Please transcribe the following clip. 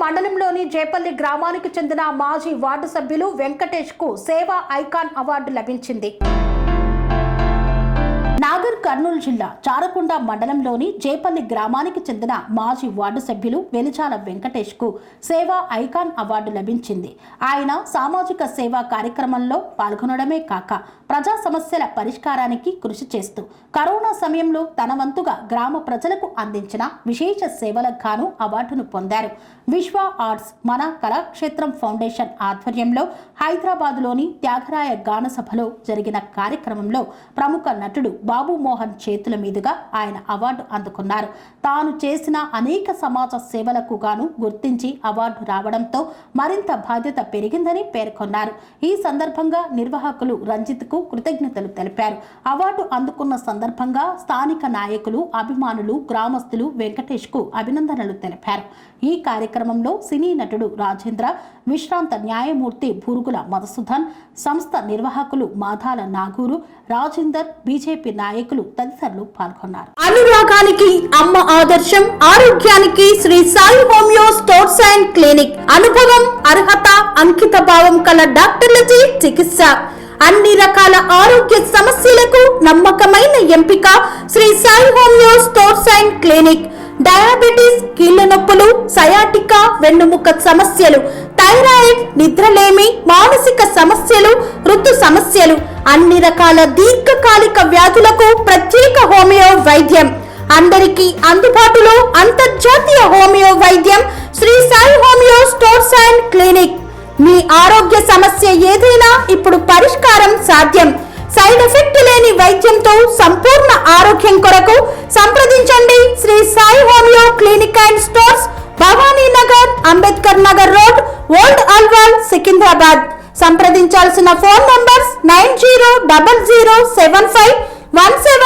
మండలంలోని జేపల్లి గ్రామానికి చెందిన మాజీ వార్డు సభ్యులు వెంకటేష్ కు సేవా ఐకాన్ అవార్డు లభించింది. నాగర్ కర్నూలు జిల్లా చారకొండ మండలంలోని జేపల్లి గ్రామానికి చెందిన మాజీ వార్డు సభ్యులు వెలిచాల వెంకటేష్ కు సేవా ఐకాన్ అవార్డు లభించింది. ఆయన సామాజిక సేవా కార్యక్రమంలో పాల్గొనడమే కాక ప్రజా సమస్యల పరిష్కారానికి కృషి చేస్తూ కరోనా సమయంలో తన వంతుగా గ్రామ ప్రజలకు అందించిన విశేష సేవలకు గాను అవార్డును పొందారు. విశ్వ ఆర్ట్స్ మన కళాక్షేత్రం ఫౌండేషన్ ఆధ్వర్యంలో హైదరాబాద్లోని త్యాగరాయ గాన సభలో జరిగిన కార్యక్రమంలో ప్రముఖ నటుడు బాబు మోహన్ చేతుల మీదుగా ఆయన అవార్డు అందుకున్నారు. తాను చేసిన అనేక సమాజ సేవలకు గాను గుర్తించి అవార్డు రావడంతో మరింత బాధ్యత పెరిగిందని పేర్కొన్నారు. ఈ సందర్భంగా నిర్వాహకులు రంజిత్ కు కృతజ్ఞతలు తెలిపారు. అవార్డు అందుకున్న సందర్భంగా స్థానిక నాయకులు, అభిమానులు, గ్రామస్తులు వెంకటేష్ కు అభినందనలు తెలిపారు. ఈ కార్యక్రమంలో సినీ నటుడు రాజేంద్ర, విశ్రాంత న్యాయమూర్తి బూరుగుల మధుసూదన్, సంస్థ నిర్వాహకులు మాధాల నాగూరు, రాజేందర్, బీజేపీ నాయకులు తదితరులు పాల్గొన్నారు. అనురాగానికి అమ్మ ఆదర్శం, ఆరోగ్యానికి Shri Sai homeo stores and clinic. అనుభవం, అర్హత, అంకిత భావం కల డాక్టర్లచే చికిత్స. అన్ని రకాల ఆరోగ్య సమస్యలకు నమ్మకమైన ఎంపిక Shri Sai homeo stores and clinic. Diabetes, కీళ్ల నొప్పులు, సయాటికా, వెన్నుముక సమస్యలు, థైరాయిడ్, నిద్రలేమి, మానసిక సమస్యలు, ఋతు సమస్యలు, అన్ని రకాల దీర్ఘకాలిక వ్యాధులకు ప్రత్యేక హోమియో వైద్యం. అందరికీ అందుబాటులో అంతర్జాతీయ హోమియో వైద్యం Sri Sai homeo stores and clinic. మీ ఆరోగ్య సమస్య ఏదైనా ఇప్పుడు పరిష్కారం సాధ్యం. సైడ్ ఎఫెక్ట్ లేని వైద్యంతో సంపూర్ణ ఆరోగ్యం కొరకు సంప్రదించండి Sri Sai homeo clinic and stores, Bhavani Nagar, Ambedkar Nagar road, old Alwal, Secunderabad. సంప్రదించాల్సిన ఫోన్ నంబర్స్ 90007517